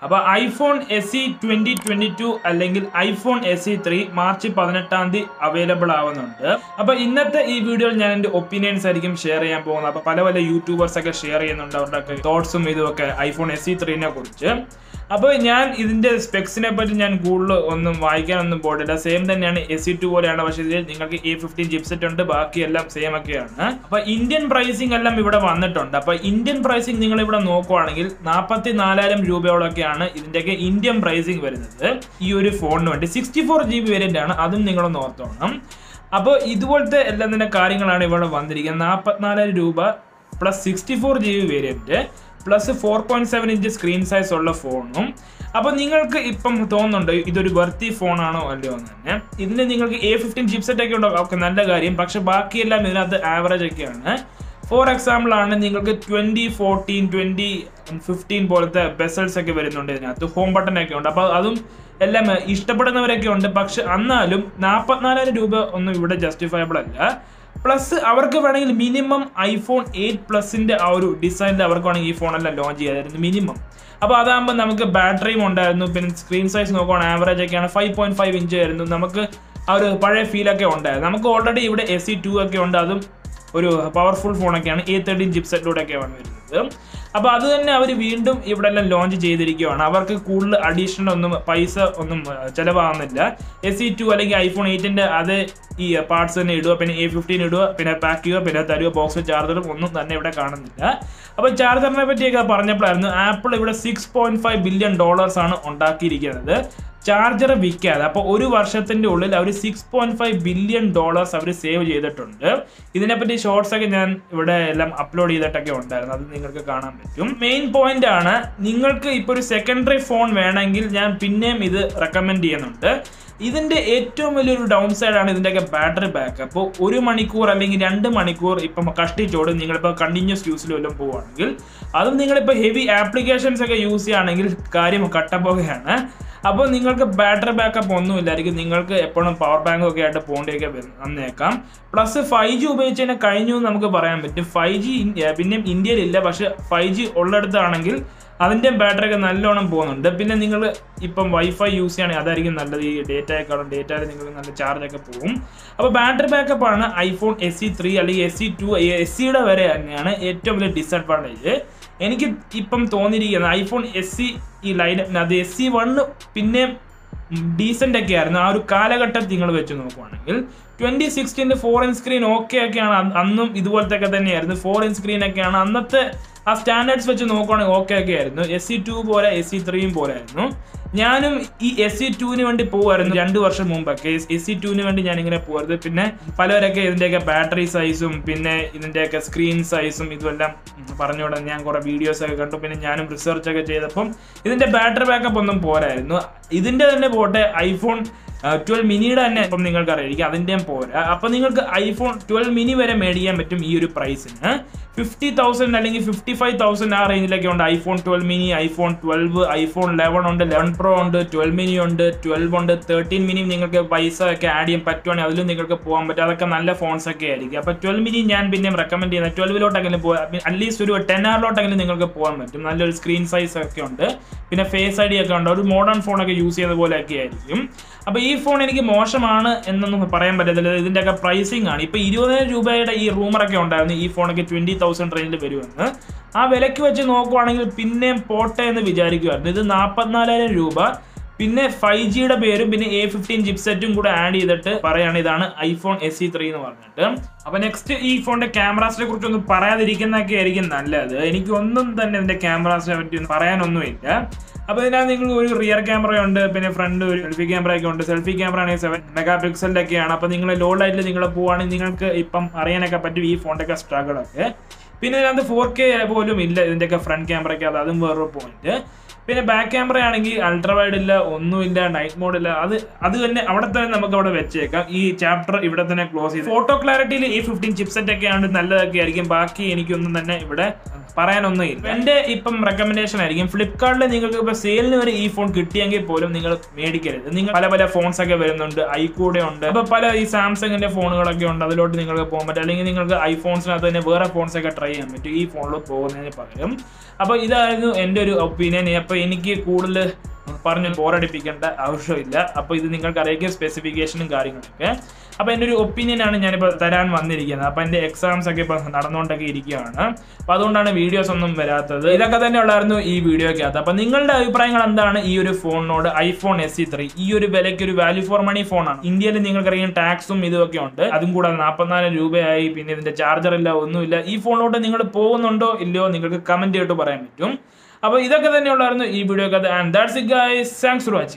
അപ്പോൾ iPhone SE 2022 അല്ലെങ്കിൽ iPhone SE 3 March 18-ാം തീയതി അവൈലബിൾ ആവുന്നുണ്ട്. അപ്പോൾ ഇന്നത്തെ ഈ വീഡിയോയിൽ ഞാൻ എൻ്റെ ഒപ്പീനിയൻസ് ആയിരിക്കും ഷെയർ ചെയ്യാൻ പോകുന്നത്. അപ്പോൾ പല യൂട്യൂബേഴ്സ് ഒക്കെ ഷെയർ ചെയ്യുന്നുണ്ട് അവരുടെ തോട്ട്സും ഇതുമൊക്കെ ഐഫോൺ SE 3 കുറിച്ച്. അപ്പോൾ ഞാൻ ഇതിൻ്റെ സ്പെക്സിനെ പറ്റി ഞാൻ കൂടുതൽ ഒന്നും വായിക്കാനൊന്നും പോയിട്ടില്ല. സെയിം തന്നെയാണ് SE 2 പോലെയാണ്, പക്ഷേ ഇതിൽ നിങ്ങൾക്ക് A15 ചിപ്സെറ്റ് ഉണ്ട്, ബാക്കിയെല്ലാം സെയിം ഒക്കെയാണ്. അപ്പോൾ ഇന്ത്യൻ പ്രൈസിംഗ് എല്ലാം ഇവിടെ വന്നിട്ടുണ്ട്. അപ്പോൾ ഇന്ത്യൻ പ്രൈസിംഗ് നിങ്ങൾ ഇവിടെ നോക്കുവാണെങ്കിൽ 44,000 രൂപയോളൊക്കെയാണ് ഇതിൻ്റെയൊക്കെ ഇന്ത്യൻ പ്രൈസിംഗ് വരുന്നത്. ഈ ഒരു ഫോണിന് വേണ്ടി 64GB വേരിയൻ്റ് ആണ്, അതും നിങ്ങളൊന്ന് ഓർത്തോണം. അപ്പോൾ ഇതുപോലത്തെ എല്ലാം തന്നെ കാര്യങ്ങളാണ് ഇവിടെ വന്നിരിക്കുന്നത്. 44,000 രൂപ plus 64GB variant plus 4.7 inch screen size ഉള്ള ഫോണും. അപ്പോൾ നിങ്ങൾക്ക് ഇപ്പം തോന്നുന്നുണ്ട് ഇതൊരു വർത്തി ഫോണാണോ അല്ലയോ എന്ന് തന്നെ. ഇതിന് നിങ്ങൾക്ക് A15 ചിപ്സെറ്റ് ഒക്കെ ഉണ്ടോ, ഒക്കെ നല്ല കാര്യം. പക്ഷെ ബാക്കിയെല്ലാം ഇതിനകത്ത് ആവറേജ് ഒക്കെയാണ്. ഫോർ എക്സാമ്പിൾ ആണ് നിങ്ങൾക്ക് 2014 2015 പോലത്തെ ബെസൽസ് ഒക്കെ വരുന്നുണ്ട് ഇതിനകത്ത്. ഹോം ബട്ടൺ ഒക്കെ ഉണ്ട്. അപ്പോൾ അതും എല്ലാം ഇഷ്ടപ്പെടുന്നവരൊക്കെ ഉണ്ട്. പക്ഷെ എന്നാലും 44,000 രൂപ ഒന്നും ഇവിടെ ജസ്റ്റിഫയബിൾ അല്ല. പ്ലസ് അവർക്ക് വേണമെങ്കിൽ മിനിമം ഐഫോൺ 8 പ്ലസിൻ്റെ ആ ഒരു ഡിസൈനിൽ അവർക്ക് വേണമെങ്കിൽ ഈ ഫോണെല്ലാം ലോഞ്ച് ചെയ്യാമായിരുന്നു മിനിമം. അപ്പോൾ അതാകുമ്പോൾ നമുക്ക് ബാറ്ററിയും ഉണ്ടായിരുന്നു. പിന്നെ സ്ക്രീൻ സൈസ് നോക്കുകയാണെങ്കിൽ ആവറേജ് ഒക്കെയാണ് 5.5 ഇഞ്ച് ആയിരുന്നു. നമുക്ക് ആ ഒരു പഴയ ഫീലൊക്കെ ഉണ്ടായിരുന്നു. നമുക്ക് ഓൾറെഡി ഇവിടെ SE 2 ഒക്കെ ഉണ്ട്, അതും ഒരു പവർഫുൾ ഫോണൊക്കെയാണ്. A13 ചിപ്സെറ്റിലൂടെയൊക്കെയാണ് വരുന്നത്. അപ്പോൾ അത് തന്നെ അവർ വീണ്ടും ഇവിടെ എല്ലാം ലോഞ്ച് ചെയ്തിരിക്കുകയാണ്. അവർക്ക് കൂടുതൽ അഡീഷണൽ ഒന്നും പൈസ ഒന്നും ചിലവാകുന്നില്ല. SE 2 അല്ലെങ്കിൽ ഐഫോൺ 8ൻ്റെ അതേ ഈ പാർട്സ് തന്നെ ഇടുക, പിന്നെ A15 ഇടുക, പിന്നെ പാക്ക് ചെയ്യുക, പിന്നെ തരുക ബോക്സ്. ചാർജറും ഒന്നും തന്നെ ഇവിടെ കാണുന്നില്ല. അപ്പോൾ ചാർജറിനെ പറ്റിയൊക്കെ പറഞ്ഞപ്പോഴായിരുന്നു ആപ്പിൾ ഇവിടെ $6.5 ബില്യൺ ആണ് ഉണ്ടാക്കിയിരിക്കുന്നത് ചാർജർ വിൽക്കാതെ. അപ്പോൾ ഒരു വർഷത്തിൻ്റെ ഉള്ളിൽ അവർ $6.5 ബില്യൺ അവർ സേവ് ചെയ്തിട്ടുണ്ട്. ഇതിനെപ്പറ്റി ഷോർട്സ് ഒക്കെ ഞാൻ ഇവിടെ എല്ലാം അപ്ലോഡ് ചെയ്തിട്ടൊക്കെ ഉണ്ടായിരുന്നു, അത് നിങ്ങൾക്ക് കാണാൻ പറ്റും. മെയിൻ പോയിന്റ് ആണ്, നിങ്ങൾക്ക് ഇപ്പോൾ ഒരു സെക്കൻഡറി ഫോൺ വേണമെങ്കിൽ ഞാൻ പിന്നെയും ഇത് റെക്കമെൻഡ് ചെയ്യുന്നുണ്ട്. ഇതിൻ്റെ ഏറ്റവും വലിയൊരു ഡൗൺ സൈഡാണ് ഇതിൻ്റെയൊക്കെ ബാറ്ററി ബാക്കപ്പ്. 1 മണിക്കൂർ അല്ലെങ്കിൽ 2 മണിക്കൂർ ഇപ്പം കഷ്ടിച്ചോട് നിങ്ങളിപ്പോൾ കണ്ടിന്യൂസ് യൂസിൽ വല്ലതും പോവുകയാണെങ്കിൽ, അതും നിങ്ങളിപ്പോൾ ഹെവി ആപ്ലിക്കേഷൻസ് ഒക്കെ യൂസ് ചെയ്യുകയാണെങ്കിൽ കാര്യം കട്ടപ്പോകയാണ്. അപ്പോൾ നിങ്ങൾക്ക് ബാറ്ററി ബാക്കപ്പ് ഒന്നുമില്ലായിരിക്കും. നിങ്ങൾക്ക് എപ്പോഴും പവർ ബാങ്ക് ഒക്കെ ആയിട്ട് പോകേണ്ടിയൊക്കെ വന്നേക്കാം. പ്ലസ് 5G ഉപയോഗിച്ചതിനെ കഴിഞ്ഞു എന്ന് നമുക്ക് പറയാൻ പറ്റും. 5G പിന്നെയും ഇന്ത്യയിലില്ല, പക്ഷെ 5G ഉള്ളിടത്താണെങ്കിൽ അതിൻ്റെ ബാറ്ററി ഒക്കെ നല്ലോണം പോകുന്നുണ്ട്. പിന്നെ നിങ്ങൾ ഇപ്പം വൈഫൈ യൂസ് ചെയ്യുകയാണെങ്കിൽ അതായിരിക്കും നല്ലത്. ഈ ഡേറ്റയെക്കാളും ഡേറ്റയിൽ നിങ്ങൾക്ക് നല്ല ചാർജൊക്കെ പോകും. അപ്പോൾ ബാറ്ററി ബാക്കപ്പാണ് ഐഫോൺ SE 3 അല്ലെങ്കിൽ SE 2 SEയുടെ വരെ തന്നെയാണ് ഏറ്റവും വലിയ ഡിസഡ്വാൻറ്റേജ്. എനിക്ക് ഇപ്പം തോന്നിയിരിക്കുന്നത് ഐഫോൺ SE ഈ ലൈനപ്പിനകത്ത് SE 1 പിന്നെ ഡീസൻ്റ് ഒക്കെ ആയിരുന്നു. ആ ഒരു കാലഘട്ടത്തിൽ നിങ്ങൾ വെച്ച് നോക്കുവാണെങ്കിൽ 2016 4 ഇഞ്ച് സ്ക്രീൻ ഒക്കെയാണ്. അന്നും ഇതുപോലത്തെ ഒക്കെ തന്നെയായിരുന്നു. 4 ഇഞ്ച് സ്ക്രീനൊക്കെയാണ് അന്നത്തെ ആ സ്റ്റാൻഡേർഡ്സ് വെച്ച് നോക്കുവാണെങ്കിൽ ഒക്കെ ആയിരുന്നു. SE 2 പോലെ SE 3 പോലെ ആയിരുന്നു. ഞാനും ഈ SE 2 വേണ്ടി പോകുമായിരുന്നു 2 വർഷം മുമ്പൊക്കെ. SE 2 വേണ്ടി ഞാനിങ്ങനെ പോകുമായിരുന്നു. പിന്നെ പലവരൊക്കെ ഇതിൻ്റെയൊക്കെ ബാറ്ററി സൈസും പിന്നെ ഇതിൻ്റെയൊക്കെ സ്ക്രീൻ സൈസും ഇതുമെല്ലാം പറഞ്ഞുകൊണ്ട് ഞാൻ കുറേ വീഡിയോസൊക്കെ കണ്ടു. പിന്നെ ഞാനും റിസർച്ചൊക്കെ ചെയ്തപ്പം ഇതിൻ്റെ ബാറ്ററി ബാക്കപ്പ് ഒന്നും പോരായിരുന്നു. ഇതിൻ്റെ തന്നെ പോട്ടെ, ഐഫോൺ 12 മിനിയുടെ തന്നെ ഇപ്പം നിങ്ങൾക്ക് അറിയായിരിക്കും, അതിൻ്റെയും പോരാ. അപ്പോൾ നിങ്ങൾക്ക് ഐഫോൺ 12 മിനി വരെ മേടിക്കാൻ പറ്റും ഈ ഒരു പ്രൈസിന്. 50,000 അല്ലെങ്കിൽ 55,000 ആ റേഞ്ചിലൊക്കെ ഉണ്ട്. ഐഫോൺ 12 മിനി, ഐഫോൺ 12, ഐഫോൺ 11 ഉണ്ട്, 11 Pro ഉണ്ട്, 12 മിനി ഉണ്ട്, 12 ഉണ്ട്, 13 മിനിയും നിങ്ങൾക്ക് പൈസ ഒക്കെ ആഡ് ചെയ്യാൻ പറ്റുവാണെങ്കിൽ അതിലും നിങ്ങൾക്ക് പോകാൻ പറ്റും. അതൊക്കെ നല്ല ഫോൺസ് ഒക്കെ ആയിരിക്കും. അപ്പോൾ 12 മിനി ഞാൻ പിന്നെയും റെക്കമെൻഡ് ചെയ്യുന്നത് 12ലോട്ടെങ്കിലും പോകാം. അറ്റ്ലീസ്റ്റ് ഒരു 10R ലോട്ടെങ്കിലും നിങ്ങൾക്ക് പോകാൻ പറ്റും. നല്ലൊരു സ്ക്രീൻ സൈസ് ഒക്കെ ഉണ്ട്, പിന്നെ ഫേസ് ID ഒക്കെ ഉണ്ട്. ഒരു മോഡേൺ ഫോണൊക്കെ യൂസ് ചെയ്യുന്ന പോലെയൊക്കെ ആയിരിക്കും. അപ്പോൾ ഈ ഫോൺ എനിക്ക് മോശമാണ് എന്നൊന്നും പറയാൻ പറ്റത്തില്ല. ഇതിൻ്റെയൊക്കെ പ്രൈസിങ് ആണ്. ഇപ്പോൾ 20,000 രൂപയുടെ ഈ റൂമറൊക്കെ ഉണ്ടായിരുന്നു ഈ ഫോണൊക്കെ 20,000 റേഞ്ചിൽ വരുമെന്ന്. ആ വിലയ്ക്ക് വെച്ച് നോക്കുവാണെങ്കിൽ പിന്നെയും പോട്ടെ എന്ന് വിചാരിക്കുമായിരുന്നു. ഇത് 44,000 രൂപ പിന്നെ 5Gയുടെ പേരും പിന്നെ A15 ചിപ്സെറ്റും കൂടെ ആഡ് ചെയ്തിട്ട് പറയുകയാണ് ഇതാണ് ഐഫോൺ SE 3 എന്ന് പറഞ്ഞിട്ട്. അപ്പോൾ നെക്സ്റ്റ് ഈ ഫോണിൻ്റെ ക്യാമറാസിനെ കുറിച്ചൊന്നും പറയാതിരിക്കുന്നതൊക്കെ ആയിരിക്കും നല്ലത്. എനിക്കൊന്നും തന്നെ ഇതിൻ്റെ ക്യാമറാസിനെ പറ്റി ഒന്നും പറയാനൊന്നുമില്ല. അപ്പോൾ ഇതിനകത്ത് നിങ്ങൾക്ക് ഒരു റിയർ ക്യാമറയുണ്ട്, പിന്നെ ഫ്രണ്ട് ഒരു സെൽഫി ക്യാമറയൊക്കെ ഉണ്ട്. സെൽഫി ക്യാമറ ആണെങ്കിൽ 7 മെഗാപിക്സലിൻ്റെ ഒക്കെയാണ്. അപ്പോൾ നിങ്ങൾ ലോ ലൈറ്റിൽ നിങ്ങൾ പോവുകയാണെങ്കിൽ നിങ്ങൾക്ക് ഇപ്പം അറിയാനൊക്കെ പറ്റും ഈ ഫോണിൻ്റെയൊക്കെ സ്ട്രഗിളൊക്കെ. പിന്നെ ഇതിനകത്ത് 4K പോലും ഇല്ല ഇതിൻ്റെയൊക്കെ ഫ്രണ്ട് ക്യാമറയ്ക്ക്, അതും വേറൊരു പോയിന്റ്. പിന്നെ ബാക്ക് ക്യാമറ ആണെങ്കിൽ അൾട്രാ വൈഡ് ഇല്ല, ഒന്നുമില്ല, നൈറ്റ് മോഡ് ഇല്ല. അത് തന്നെ അവിടെ തന്നെ നമുക്ക് അവിടെ വെച്ചേക്കാം. ഈ ചാപ്റ്റർ ഇവിടെ തന്നെ ക്ലോസ് ചെയ്ത്. ഫോട്ടോ ക്ലാരിറ്റിയിൽ A15 ചിപ്സെറ്റ് ഒക്കെ ആണ് നല്ലതൊക്കെ ആയിരിക്കും. ബാക്കി എനിക്കൊന്നും തന്നെ ഇവിടെ പറയാനൊന്നുമില്ല. എൻ്റെ ഇപ്പം റെക്കമെൻഡേഷൻ ആയിരിക്കും ഫ്ലിപ്കാർട്ടിൽ നിങ്ങൾക്ക് ഇപ്പോൾ സെയിലിന് വരെ ഈ ഫോൺ കിട്ടിയെങ്കിൽ പോലും നിങ്ങൾ മേടിക്കരുത്. നിങ്ങൾ പല ഫോൺസ് ഒക്കെ വരുന്നുണ്ട്, ഐക്കൂടെ ഉണ്ട്, അപ്പോൾ പല ഈ സാംസങ്ങിൻ്റെ ഫോണുകളൊക്കെ ഉണ്ട്, അതിലോട്ട് നിങ്ങൾക്ക് പോകാൻ പറ്റും. അല്ലെങ്കിൽ നിങ്ങൾക്ക് ഐഫോൺസിനകത്ത് തന്നെ വേറെ ഫോൺസ് ഒക്കെ ട്രൈ ചെയ്യാൻ പറ്റും ഈ ഫോണിൽ പോകുന്നതിന് പകരം. അപ്പോൾ ഇതായിരുന്നു എൻ്റെ ഒരു ഒപ്പീനിയൻ. അപ്പോൾ അപ്പോൾ എനിക്ക് കൂടുതൽ പറഞ്ഞ് ബോറടിപ്പിക്കേണ്ട ആവശ്യമില്ല. അപ്പോൾ ഇത് നിങ്ങൾക്ക് അറിയിക്കുക സ്പെസിഫിക്കേഷനും കാര്യങ്ങളൊക്കെ. അപ്പോൾ എൻ്റെ ഒരു ഒപ്പീനിയനാണ് ഞാനിപ്പോൾ തരാൻ വന്നിരിക്കുന്നത്. അപ്പോൾ എൻ്റെ എക്സാംസ് ഒക്കെ ഇപ്പോൾ നടന്നുകൊണ്ടൊക്കെ ഇരിക്കുകയാണ്. അപ്പോൾ അതുകൊണ്ടാണ് വീഡിയോസ് ഒന്നും വരാത്തത്. ഇതൊക്കെ തന്നെ ഉള്ളായിരുന്നു ഈ വീഡിയോയ്ക്കകത്ത്. അപ്പോൾ നിങ്ങളുടെ അഭിപ്രായങ്ങൾ എന്താണ് ഈ ഒരു ഫോണിനോട്? iPhone SE3 ഈ ഒരു വിലയ്ക്ക് ഒരു വാല്യൂ ഫോർ മണി ഫോണാണ്. ഇന്ത്യയിൽ നിങ്ങൾക്കറിയാം ടാക്സും ഇതൊക്കെ ഉണ്ട്. അതും കൂടാതെ 44 രൂപയായി. പിന്നെ ഇതിന്റെ ചാർജർ ഇല്ല, ഒന്നുമില്ല. ഈ ഫോണിലോട്ട് നിങ്ങൾ പോകുന്നുണ്ടോ ഇല്ലയോ നിങ്ങൾക്ക് കമന്റ് ചെയ്തിട്ട് പറയാൻ പറ്റും. അപ്പോൾ ഇതൊക്കെ തന്നെ ഉള്ളായിരുന്നു ഈ വീഡിയോക്കകത്ത്. And that's it guys. Thanks for watching.